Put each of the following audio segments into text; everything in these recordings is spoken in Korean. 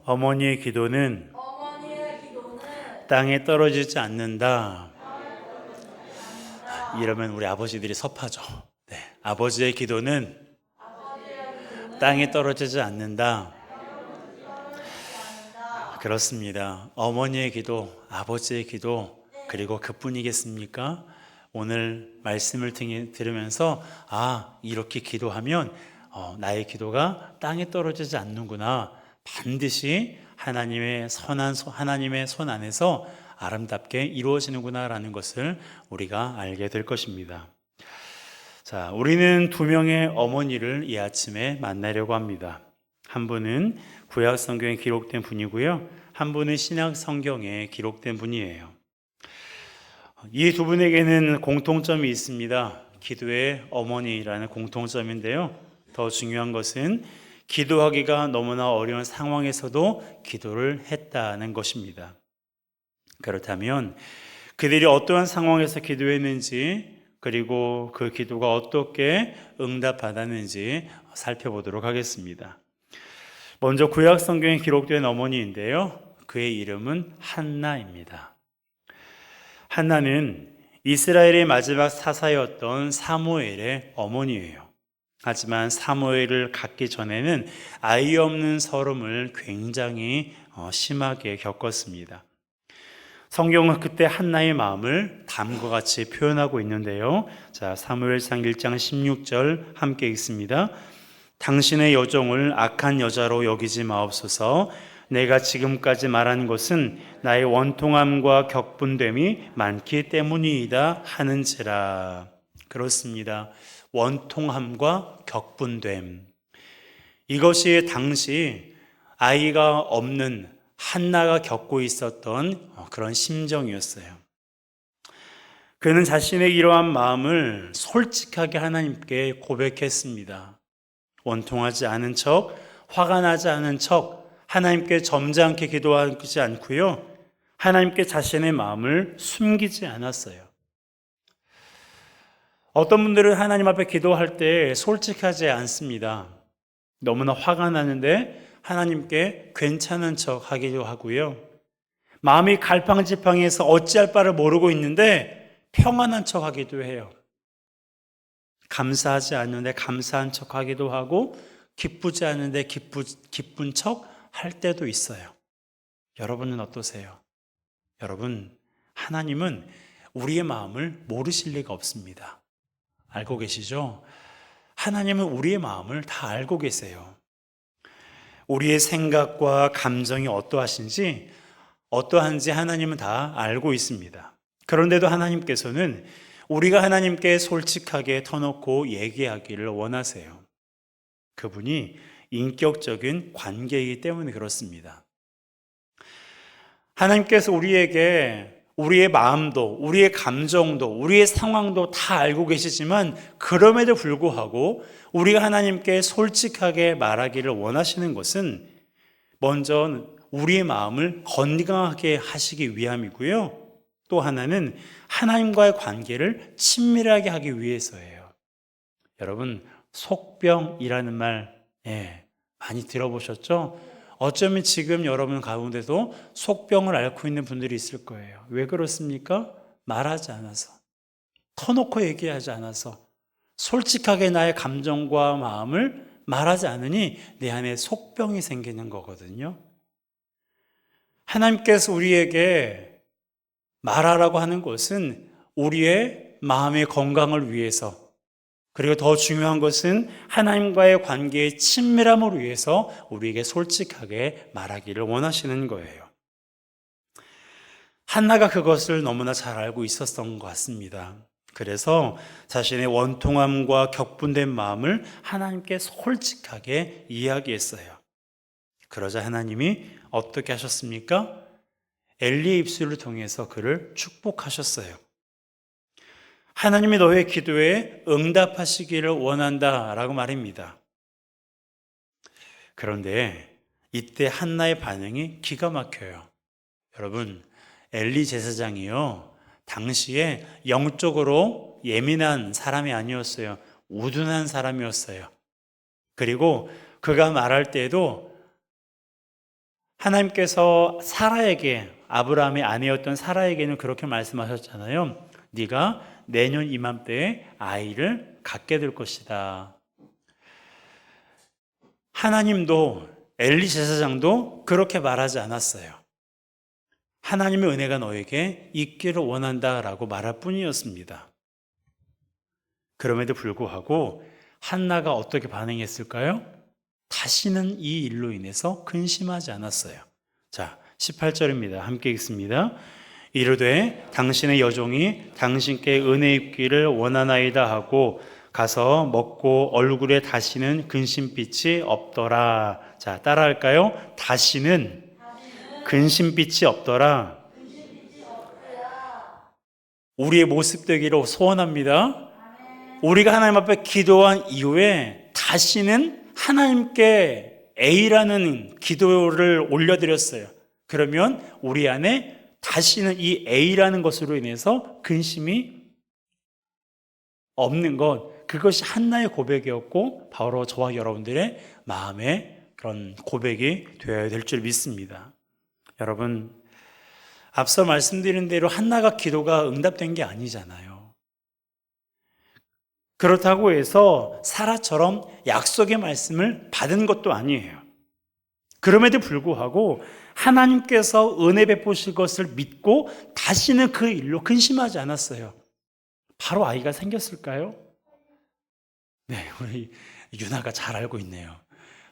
어머니의 기도는 땅에 떨어지지 않는다. 이러면 우리 아버지들이 섭하죠. 네, 아버지의 기도는 땅에 떨어지지 않는다. 그렇습니다. 어머니의 기도, 아버지의 기도, 그리고 그뿐이겠습니까? 오늘 말씀을 들으면서 이렇게 기도하면 나의 기도가 땅에 떨어지지 않는구나. 반드시 하나님의 하나님의 손 안에서 아름답게 이루어지는구나라는 것을 우리가 알게 될 것입니다. 자, 우리는 두 명의 어머니를 이 아침에 만나려고 합니다. 한 분은 구약 성경에 기록된 분이고요. 한 분은 신약 성경에 기록된 분이에요. 이 두 분에게는 공통점이 있습니다. 기도의 어머니라는 공통점인데요. 더 중요한 것은 기도하기가 너무나 어려운 상황에서도 기도를 했다는 것입니다. 그렇다면 그들이 어떠한 상황에서 기도했는지, 그리고 그 기도가 어떻게 응답받았는지 살펴보도록 하겠습니다. 먼저 구약 성경에 기록된 어머니인데요. 그의 이름은 한나입니다. 한나는 이스라엘의 마지막 사사였던 사무엘의 어머니예요. 하지만 사무엘을 갖기 전에는 아이 없는 서름을 굉장히 심하게 겪었습니다. 성경은 그때 한나의 마음을 다음과 같이 표현하고 있는데요. 자, 사무엘상 1장 16절 함께 읽습니다. 당신의 여종을 악한 여자로 여기지 마옵소서. 내가 지금까지 말한 것은 나의 원통함과 격분됨이 많기 때문이다 하는지라. 그렇습니다. 원통함과 격분됨. 이것이 당시 아이가 없는 한나가 겪고 있었던 그런 심정이었어요. 그는 자신의 이러한 마음을 솔직하게 하나님께 고백했습니다. 원통하지 않은 척, 화가 나지 않은 척, 하나님께 점잖게 기도하지 않고요. 하나님께 자신의 마음을 숨기지 않았어요. 어떤 분들은 하나님 앞에 기도할 때 솔직하지 않습니다. 너무나 화가 나는데 하나님께 괜찮은 척 하기도 하고요. 마음이 갈팡질팡해서 어찌할 바를 모르고 있는데 평안한 척 하기도 해요. 감사하지 않는데 감사한 척 하기도 하고, 기쁘지 않은데 기쁜 척 할 때도 있어요. 여러분은 어떠세요? 여러분, 하나님은 우리의 마음을 모르실 리가 없습니다. 알고 계시죠? 하나님은 우리의 마음을 다 알고 계세요. 우리의 생각과 감정이 어떠한지 하나님은 다 알고 있습니다. 그런데도 하나님께서는 우리가 하나님께 솔직하게 터놓고 얘기하기를 원하세요. 그분이 인격적인 관계이기 때문에 그렇습니다. 하나님께서 우리에게 우리의 마음도, 우리의 감정도, 우리의 상황도 다 알고 계시지만 그럼에도 불구하고 우리가 하나님께 솔직하게 말하기를 원하시는 것은 먼저 우리의 마음을 건강하게 하시기 위함이고요. 또 하나는 하나님과의 관계를 친밀하게 하기 위해서예요. 여러분, 속병이라는 말 많이 들어보셨죠? 어쩌면 지금 여러분 가운데도 속병을 앓고 있는 분들이 있을 거예요. 왜 그렇습니까? 말하지 않아서, 터놓고 얘기하지 않아서, 솔직하게 나의 감정과 마음을 말하지 않으니 내 안에 속병이 생기는 거거든요. 하나님께서 우리에게 말하라고 하는 것은 우리의 마음의 건강을 위해서, 그리고 더 중요한 것은 하나님과의 관계의 친밀함을 위해서 우리에게 솔직하게 말하기를 원하시는 거예요. 한나가 그것을 너무나 잘 알고 있었던 것 같습니다. 그래서 자신의 원통함과 격분된 마음을 하나님께 솔직하게 이야기했어요. 그러자 하나님이 어떻게 하셨습니까? 엘리의 입술을 통해서 그를 축복하셨어요. 하나님이 너의 기도에 응답하시기를 원한다라고 말입니다. 그런데 이때 한나의 반응이 기가 막혀요. 여러분, 엘리 제사장이요, 당시에 영적으로 예민한 사람이 아니었어요. 우둔한 사람이었어요. 그리고 그가 말할 때에도 하나님께서 사라에게, 아브라함의 아내였던 사라에게는 그렇게 말씀하셨잖아요. 네가 내년 이맘때에 아이를 갖게 될 것이다. 하나님도, 엘리 제사장도 그렇게 말하지 않았어요. 하나님의 은혜가 너에게 있기를 원한다라고 말할 뿐이었습니다. 그럼에도 불구하고 한나가 어떻게 반응했을까요? 다시는 이 일로 인해서 근심하지 않았어요. 자, 18절입니다. 함께 읽습니다. 이르되 당신의 여종이 당신께 은혜 입기를 원하나이다 하고 가서 먹고 얼굴에 다시는 근심빛이 없더라. 자, 따라할까요? 다시는 근심빛이 없더라. 우리의 모습 되기를 소원합니다. 우리가 하나님 앞에 기도한 이후에 다시는 하나님께 A라는 기도를 올려드렸어요. 그러면 우리 안에 다시는 이 A라는 것으로 인해서 근심이 없는 것, 그것이 한나의 고백이었고 바로 저와 여러분들의 마음의 그런 고백이 되어야 될 줄 믿습니다. 여러분, 앞서 말씀드린 대로 한나가 기도가 응답된 게 아니잖아요. 그렇다고 해서 사라처럼 약속의 말씀을 받은 것도 아니에요. 그럼에도 불구하고 하나님께서 은혜 베푸실 것을 믿고 다시는 그 일로 근심하지 않았어요. 바로 아이가 생겼을까요? 네, 우리 유나가 잘 알고 있네요.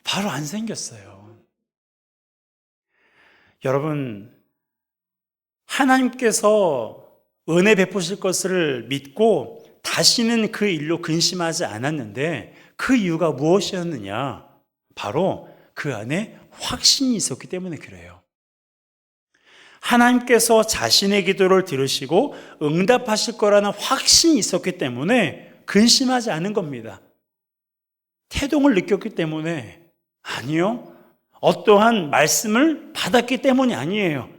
바로 안 생겼어요. 여러분, 하나님께서 은혜 베푸실 것을 믿고 다시는 그 일로 근심하지 않았는데 그 이유가 무엇이었느냐? 바로 그 안에 확신이 있었기 때문에 그래요. 하나님께서 자신의 기도를 들으시고 응답하실 거라는 확신이 있었기 때문에 근심하지 않은 겁니다. 태동을 느꼈기 때문에 아니요. 어떠한 말씀을 받았기 때문이 아니에요.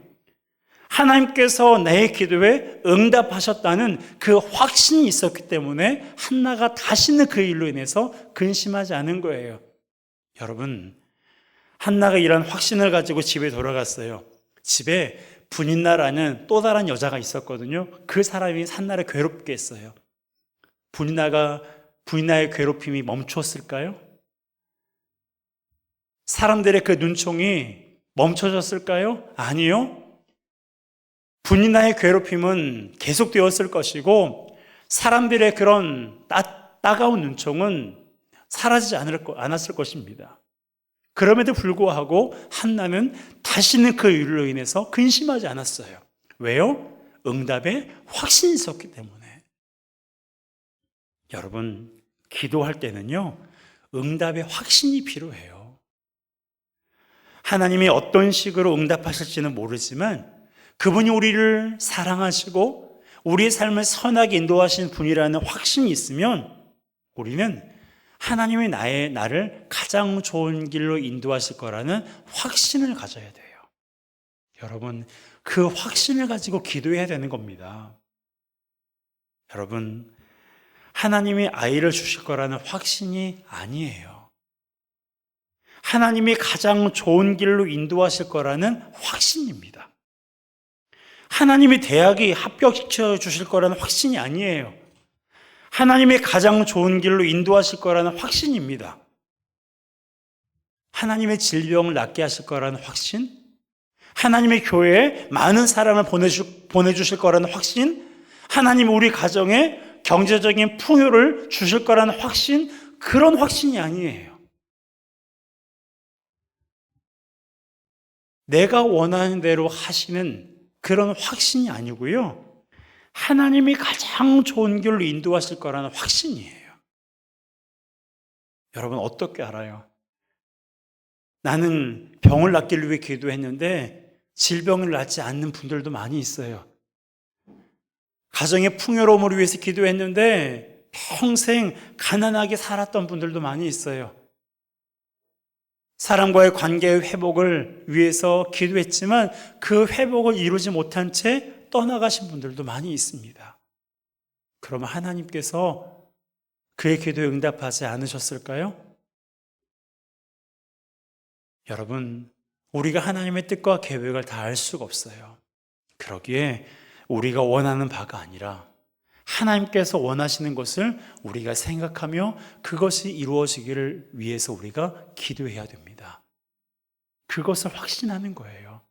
하나님께서 내 기도에 응답하셨다는 그 확신이 있었기 때문에 한나가 다시는 그 일로 인해서 근심하지 않은 거예요. 여러분, 한나가 이런 확신을 가지고 집에 돌아갔어요. 집에 분인나라는 또 다른 여자가 있었거든요. 그 사람이 한나를 괴롭게 했어요. 분인나의 괴롭힘이 멈췄을까요? 사람들의 그 눈총이 멈춰졌을까요? 아니요. 분인나의 괴롭힘은 계속되었을 것이고 사람들의 그런 따가운 눈총은 사라지지 않았을 것입니다. 그럼에도 불구하고 한나는 다시는 그 일로 인해서 근심하지 않았어요. 왜요? 응답에 확신이 있었기 때문에. 여러분, 기도할 때는요, 응답에 확신이 필요해요. 하나님이 어떤 식으로 응답하실지는 모르지만 그분이 우리를 사랑하시고 우리의 삶을 선하게 인도하시는 분이라는 확신이 있으면 우리는 하나님이 나를 가장 좋은 길로 인도하실 거라는 확신을 가져야 돼요. 여러분, 그 확신을 가지고 기도해야 되는 겁니다. 여러분, 하나님이 아이를 주실 거라는 확신이 아니에요. 하나님이 가장 좋은 길로 인도하실 거라는 확신입니다. 하나님이 대학에 합격시켜 주실 거라는 확신이 아니에요. 하나님이 가장 좋은 길로 인도하실 거라는 확신입니다. 하나님의 질병을 낫게 하실 거라는 확신, 하나님의 교회에 많은 사람을 보내주실 거라는 확신, 하나님 우리 가정에 경제적인 풍요를 주실 거라는 확신, 그런 확신이 아니에요. 내가 원하는 대로 하시는 그런 확신이 아니고요. 하나님이 가장 좋은 길로 인도하실 거라는 확신이에요. 여러분, 어떻게 알아요? 나는 병을 낫기를 위해 기도했는데 질병을 낫지 않는 분들도 많이 있어요. 가정의 풍요로움을 위해서 기도했는데 평생 가난하게 살았던 분들도 많이 있어요. 사람과의 관계의 회복을 위해서 기도했지만 그 회복을 이루지 못한 채 떠나가신 분들도 많이 있습니다. 그러면 하나님께서 그의 기도에 응답하지 않으셨을까요? 여러분, 우리가 하나님의 뜻과 계획을 다 알 수가 없어요. 그러기에 우리가 원하는 바가 아니라 하나님께서 원하시는 것을 우리가 생각하며 그것이 이루어지기를 위해서 우리가 기도해야 됩니다. 그것을 확신하는 거예요.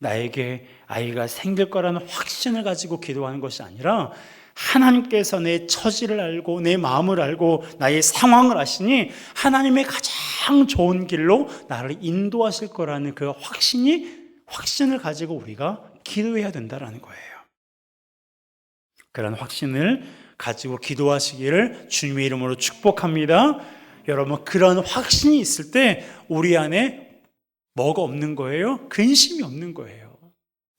나에게 아이가 생길 거라는 확신을 가지고 기도하는 것이 아니라 하나님께서 내 처지를 알고 내 마음을 알고 나의 상황을 아시니 하나님의 가장 좋은 길로 나를 인도하실 거라는 그 확신을 가지고 우리가 기도해야 된다는 거예요. 그런 확신을 가지고 기도하시기를 주님의 이름으로 축복합니다. 여러분, 그런 확신이 있을 때 우리 안에 뭐가 없는 거예요? 근심이 없는 거예요.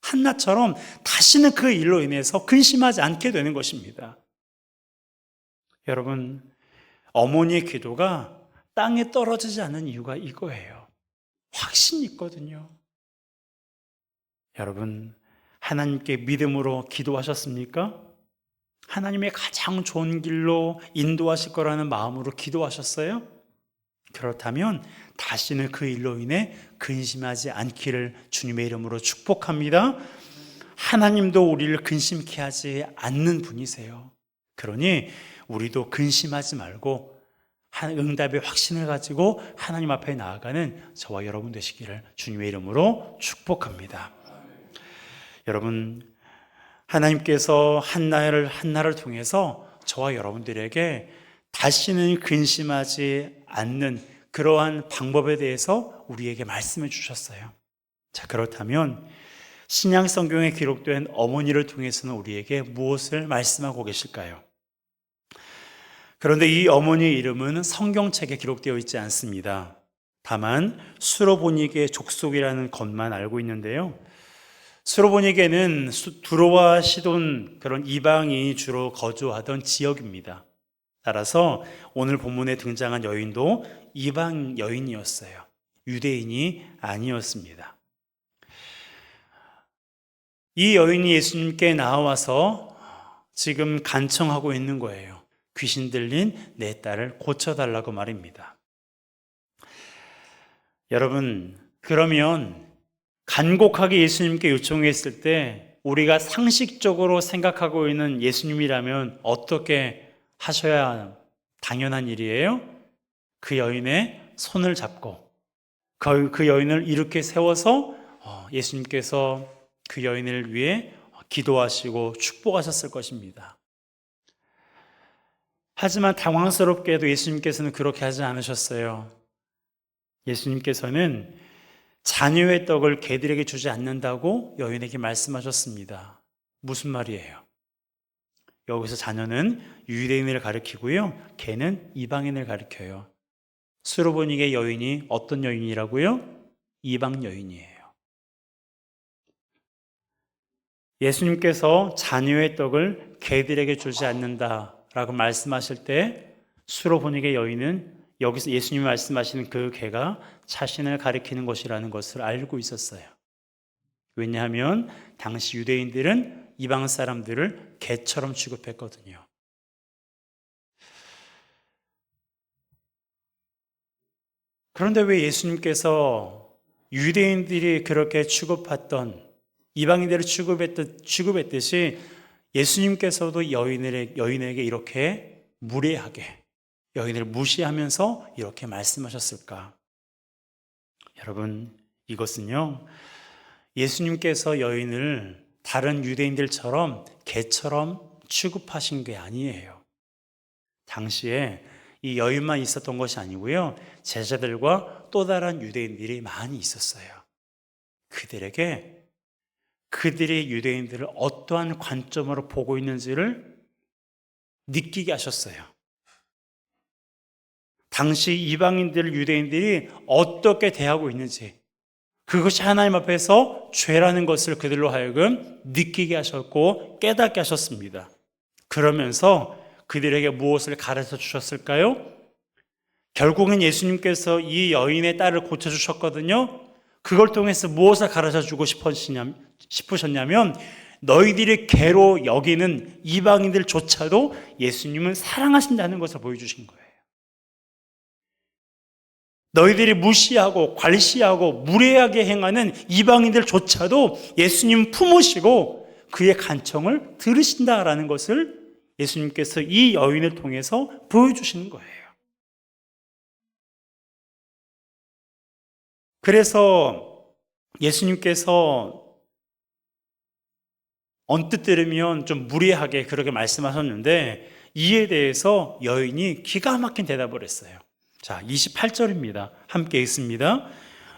한나처럼 다시는 그 일로 인해서 근심하지 않게 되는 것입니다. 여러분, 어머니의 기도가 땅에 떨어지지 않는 이유가 이거예요. 확신이 있거든요. 여러분, 하나님께 믿음으로 기도하셨습니까? 하나님의 가장 좋은 길로 인도하실 거라는 마음으로 기도하셨어요? 그렇다면 다시는 그 일로 인해 근심하지 않기를 주님의 이름으로 축복합니다. 하나님도 우리를 근심케 하지 않는 분이세요. 그러니 우리도 근심하지 말고 응답의 확신을 가지고 하나님 앞에 나아가는 저와 여러분 되시기를 주님의 이름으로 축복합니다. 여러분, 하나님께서 한나를 통해서 저와 여러분들에게 다시는 근심하지 않는 그러한 방법에 대해서 우리에게 말씀해 주셨어요. 자, 그렇다면 신약 성경에 기록된 어머니를 통해서는 우리에게 무엇을 말씀하고 계실까요? 그런데 이 어머니의 이름은 성경책에 기록되어 있지 않습니다. 다만 수로보니게 족속이라는 것만 알고 있는데요. 수로보니게는 두로와 시돈 그런 이방인이 주로 거주하던 지역입니다. 따라서 오늘 본문에 등장한 여인도 이방 여인이었어요. 유대인이 아니었습니다. 이 여인이 예수님께 나와서 지금 간청하고 있는 거예요. 귀신 들린 내 딸을 고쳐달라고 말입니다. 여러분, 그러면 간곡하게 예수님께 요청했을 때 우리가 상식적으로 생각하고 있는 예수님이라면 어떻게 하셔야 당연한 일이에요? 그 여인의 손을 잡고 그 여인을 이렇게 세워서 예수님께서 그 여인을 위해 기도하시고 축복하셨을 것입니다. 하지만 당황스럽게도 예수님께서는 그렇게 하지 않으셨어요. 예수님께서는 자녀의 떡을 개들에게 주지 않는다고 여인에게 말씀하셨습니다. 무슨 말이에요? 여기서 자녀는 유대인을 가리키고요, 개는 이방인을 가리켜요. 수로보니게 여인이 어떤 여인이라고요? 이방 여인이에요. 예수님께서 자녀의 떡을 개들에게 주지 않는다라고 말씀하실 때 수로보니게 여인은 여기서 예수님이 말씀하시는 그 개가 자신을 가리키는 것이라는 것을 알고 있었어요. 왜냐하면 당시 유대인들은 이방 사람들을 개처럼 취급했거든요. 그런데 왜 예수님께서 유대인들이 그렇게 취급했던 이방인들을 취급했듯이 예수님께서도 여인에게 이렇게 무례하게 여인을 무시하면서 이렇게 말씀하셨을까? 여러분, 이것은요, 예수님께서 여인을 다른 유대인들처럼 개처럼 취급하신 게 아니에요. 당시에 이 여인만 있었던 것이 아니고요, 제자들과 또 다른 유대인들이 많이 있었어요. 그들이 유대인들을 어떠한 관점으로 보고 있는지를 느끼게 하셨어요. 당시 이방인들, 유대인들이 어떻게 대하고 있는지, 그것이 하나님 앞에서 죄라는 것을 그들로 하여금 느끼게 하셨고 깨닫게 하셨습니다. 그러면서 그들에게 무엇을 가르쳐 주셨을까요? 결국은 예수님께서 이 여인의 딸을 고쳐주셨거든요. 그걸 통해서 무엇을 가르쳐 주고 싶으셨냐면 너희들이 개로 여기는 이방인들조차도 예수님은 사랑하신다는 것을 보여주신 거예요. 너희들이 무시하고 괄시하고 무례하게 행하는 이방인들조차도 예수님 품으시고 그의 간청을 들으신다라는 것을 예수님께서 이 여인을 통해서 보여주시는 거예요. 그래서 예수님께서 언뜻 들으면 좀 무례하게 그렇게 말씀하셨는데 이에 대해서 여인이 기가 막힌 대답을 했어요. 자, 28절입니다. 함께 읽습니다.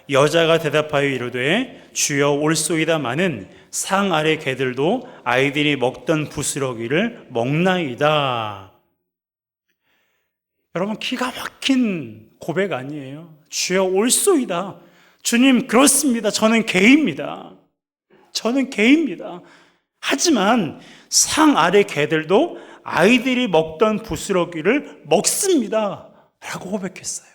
여자가 대답하여 이르되 주여 올소이다마는 상 아래 개들도 아이들이 먹던 부스러기를 먹나이다. 여러분, 기가 막힌 고백 아니에요? 주여 올소이다. 주님, 그렇습니다. 저는 개입니다. 저는 개입니다. 하지만 상 아래 개들도 아이들이 먹던 부스러기를 먹습니다. 라고 고백했어요.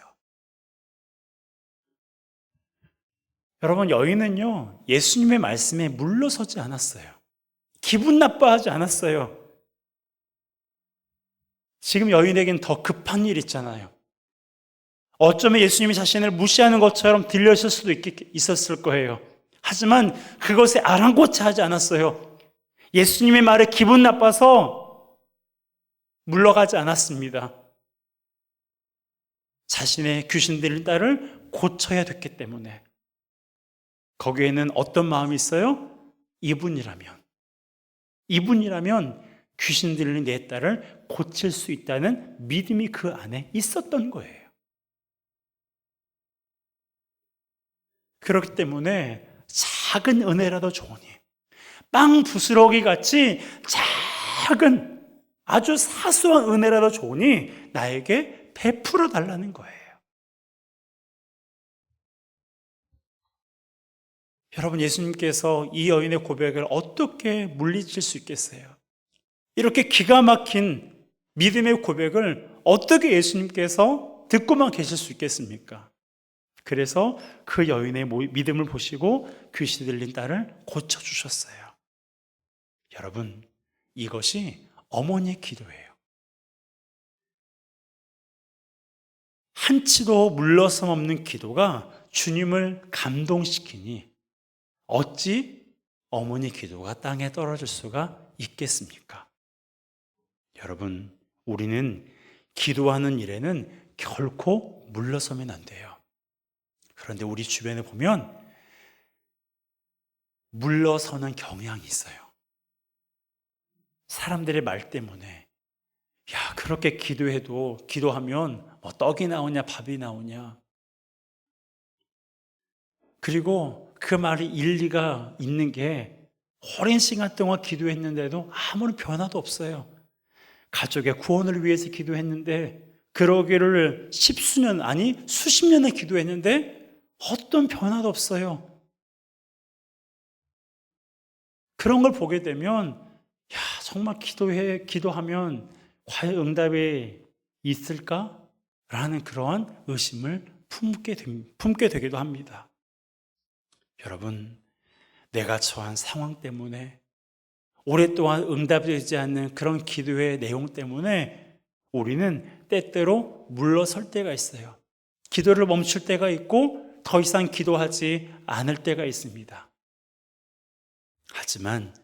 여러분, 여인은요, 예수님의 말씀에 물러서지 않았어요. 기분 나빠하지 않았어요. 지금 여인에겐 더 급한 일 있잖아요. 어쩌면 예수님이 자신을 무시하는 것처럼 들렸을 수도 있었을 거예요. 하지만 그것에 아랑곳하지 하지 않았어요. 예수님의 말에 기분 나빠서 물러가지 않았습니다. 자신의 귀신 들린 딸을 고쳐야 됐기 때문에. 거기에는 어떤 마음이 있어요? 이분이라면 귀신 들린 내 딸을 고칠 수 있다는 믿음이 그 안에 있었던 거예요. 그렇기 때문에 작은 은혜라도 좋으니 빵 부스러기 같이 작은 아주 사소한 은혜라도 좋으니 나에게 베풀어 달라는 거예요. 여러분, 예수님께서 이 여인의 고백을 어떻게 물리칠 수 있겠어요? 이렇게 기가 막힌 믿음의 고백을 어떻게 예수님께서 듣고만 계실 수 있겠습니까? 그래서 그 여인의 믿음을 보시고 귀신 들린 딸을 고쳐주셨어요. 여러분, 이것이 어머니의 기도예요. 한치도 물러섬 없는 기도가 주님을 감동시키니 어찌 어머니 기도가 땅에 떨어질 수가 있겠습니까? 여러분, 우리는 기도하는 일에는 결코 물러서면 안 돼요. 그런데 우리 주변에 보면 물러서는 경향이 있어요. 사람들의 말 때문에 야, 그렇게 기도하면 뭐 떡이 나오냐 밥이 나오냐. 그리고 그 말이 일리가 있는 게 오랜 시간 동안 기도했는데도 아무런 변화도 없어요. 가족의 구원을 위해서 기도했는데 그러기를 십수년 아니 수십 년을 기도했는데 어떤 변화도 없어요. 그런 걸 보게 되면 야, 정말 기도하면 과연 응답이 있을까? 라는 그러한 의심을 품게 되기도 합니다. 여러분, 내가 처한 상황 때문에 오랫동안 응답되지 않는 그런 기도의 내용 때문에 우리는 때때로 물러설 때가 있어요. 기도를 멈출 때가 있고 더 이상 기도하지 않을 때가 있습니다. 하지만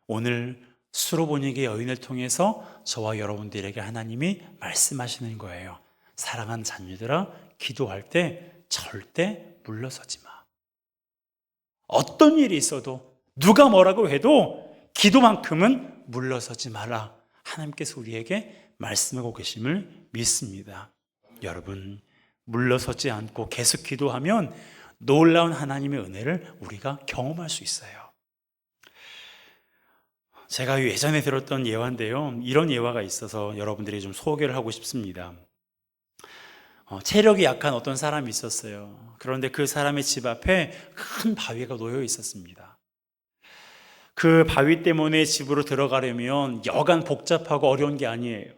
오늘 수로보니게 여인을 통해서 저와 여러분들에게 하나님이 말씀하시는 거예요. 사랑하는 자녀들아, 기도할 때 절대 물러서지 마. 어떤 일이 있어도 누가 뭐라고 해도 기도만큼은 물러서지 마라. 하나님께서 우리에게 말씀하고 계심을 믿습니다. 여러분, 물러서지 않고 계속 기도하면 놀라운 하나님의 은혜를 우리가 경험할 수 있어요. 제가 예전에 들었던 예화인데요, 이런 예화가 있어서 여러분들이 좀 소개를 하고 싶습니다. 체력이 약한 어떤 사람이 있었어요. 그런데 그 사람의 집 앞에 큰 바위가 놓여 있었습니다. 그 바위 때문에 집으로 들어가려면 여간 복잡하고 어려운 게 아니에요.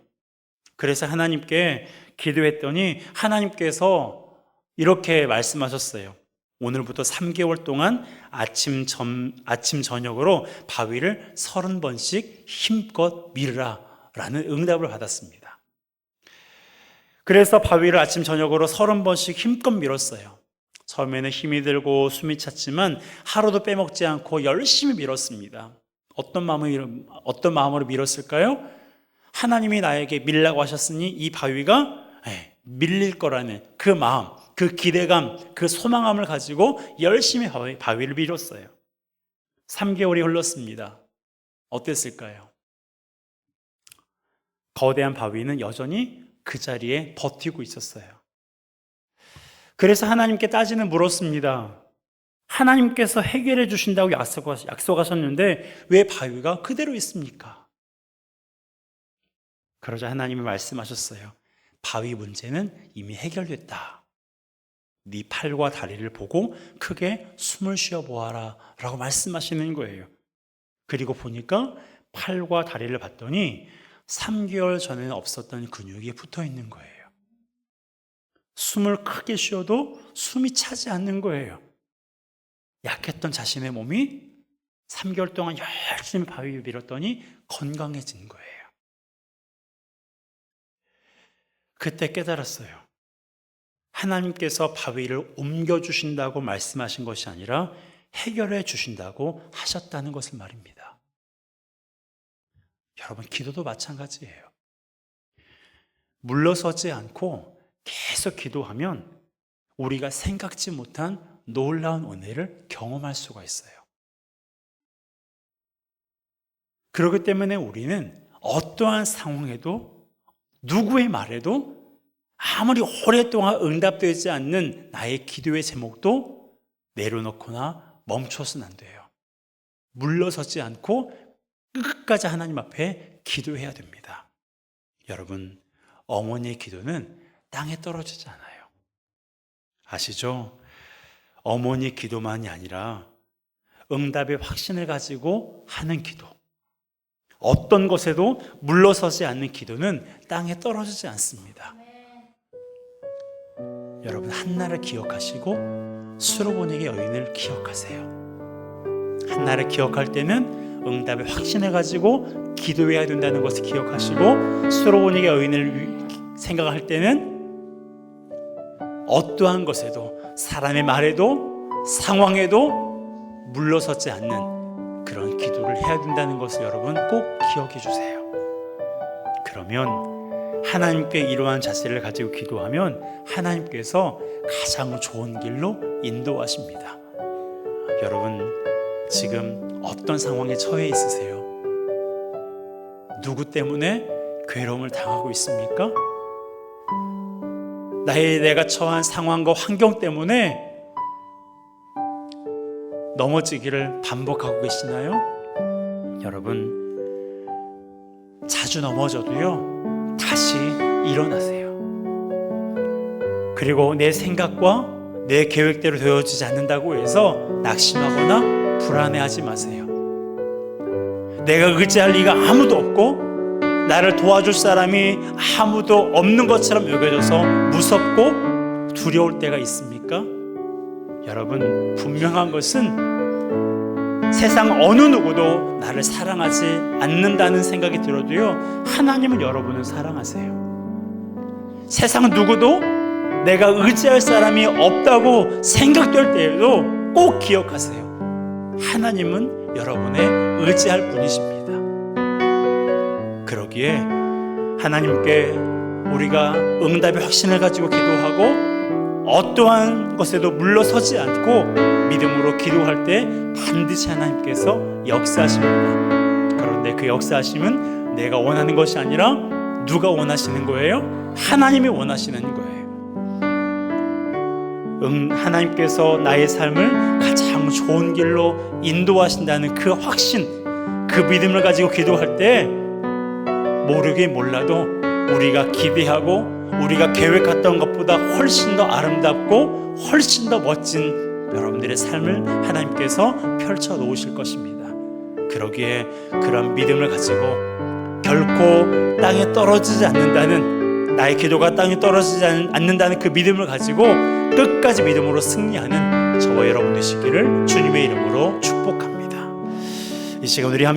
그래서 하나님께 기도했더니 하나님께서 이렇게 말씀하셨어요. 오늘부터 3개월 동안 아침 저녁으로 바위를 30번씩 힘껏 밀으라 라는 응답을 받았습니다. 그래서 바위를 아침 저녁으로 30번씩 힘껏 밀었어요. 처음에는 힘이 들고 숨이 찼지만 하루도 빼먹지 않고 열심히 밀었습니다. 어떤 마음으로 밀었을까요? 하나님이 나에게 밀라고 하셨으니 이 바위가 밀릴 거라는 그 마음, 그 기대감, 그 소망감을 가지고 열심히 바위를 밀었어요. 3개월이 흘렀습니다. 어땠을까요? 거대한 바위는 여전히 그 자리에 버티고 있었어요. 그래서 하나님께 따지는 물었습니다. 하나님께서 해결해 주신다고 약속하셨는데 왜 바위가 그대로 있습니까? 그러자 하나님이 말씀하셨어요. 바위 문제는 이미 해결됐다. 네 팔과 다리를 보고 크게 숨을 쉬어 보아라 라고 말씀하시는 거예요. 그리고 보니까 팔과 다리를 봤더니 3개월 전에는 없었던 근육이 붙어 있는 거예요. 숨을 크게 쉬어도 숨이 차지 않는 거예요. 약했던 자신의 몸이 3개월 동안 열심히 바위를 밀었더니 건강해진 거예요. 그때 깨달았어요. 하나님께서 바위를 옮겨주신다고 말씀하신 것이 아니라 해결해 주신다고 하셨다는 것을 말입니다. 여러분, 기도도 마찬가지예요. 물러서지 않고 계속 기도하면 우리가 생각지 못한 놀라운 은혜를 경험할 수가 있어요. 그렇기 때문에 우리는 어떠한 상황에도 누구의 말에도 아무리 오랫동안 응답되지 않는 나의 기도의 제목도 내려놓거나 멈춰서는 안 돼요. 물러서지 않고 끝까지 하나님 앞에 기도해야 됩니다. 여러분, 어머니의 기도는 땅에 떨어지지 않아요. 아시죠? 어머니의 기도만이 아니라 응답의 확신을 가지고 하는 기도, 어떤 것에도 물러서지 않는 기도는 땅에 떨어지지 않습니다. 여러분, 한나를 기억하시고 수로보니게 여인을 기억하세요. 한나를 기억할 때는 응답의 확신을 가지고 기도해야 된다는 것을 기억하시고, 수로보니게 여인을 생각할 때는 어떠한 것에도, 사람의 말에도 상황에도 물러서지 않는 그런 기도를 해야 된다는 것을 여러분 꼭 기억해 주세요. 그러면 하나님께 이러한 자세를 가지고 기도하면 하나님께서 가장 좋은 길로 인도하십니다. 여러분, 지금 어떤 상황에 처해 있으세요? 누구 때문에 괴로움을 당하고 있습니까? 내가 처한 상황과 환경 때문에 넘어지기를 반복하고 계시나요? 여러분, 자주 넘어져도요, 다시 일어나세요. 그리고 내 생각과 내 계획대로 되어지지 않는다고 해서 낙심하거나 불안해하지 마세요. 내가 의지할 리가 아무도 없고 나를 도와줄 사람이 아무도 없는 것처럼 여겨져서 무섭고 두려울 때가 있습니까? 여러분, 분명한 것은 세상 어느 누구도 나를 사랑하지 않는다는 생각이 들어도요, 하나님은 여러분을 사랑하세요. 세상 누구도 내가 의지할 사람이 없다고 생각될 때에도 꼭 기억하세요. 하나님은 여러분의 의지할 분이십니다. 그러기에 하나님께 우리가 응답의 확신을 가지고 기도하고 어떠한 것에도 물러서지 않고 믿음으로 기도할 때 반드시 하나님께서 역사하십니다. 그런데 그 역사하심은 내가 원하는 것이 아니라 누가 원하시는 거예요? 하나님이 원하시는 거예요. 하나님께서 나의 삶을 가장 좋은 길로 인도하신다는 그 확신, 그 믿음을 가지고 기도할 때 모르긴 몰라도 우리가 기대하고 우리가 계획했던 것보다 훨씬 더 아름답고 훨씬 더 멋진 여러분들의 삶을 하나님께서 펼쳐 놓으실 것입니다. 그러기에 그런 믿음을 가지고 결코 땅에 떨어지지 않는다는, 나의 기도가 땅에 떨어지지 않는다는 그 믿음을 가지고 끝까지 믿음으로 승리하는 저와 여러분 되시기를 주님의 이름으로 축복합니다. 이 시간 우리 함께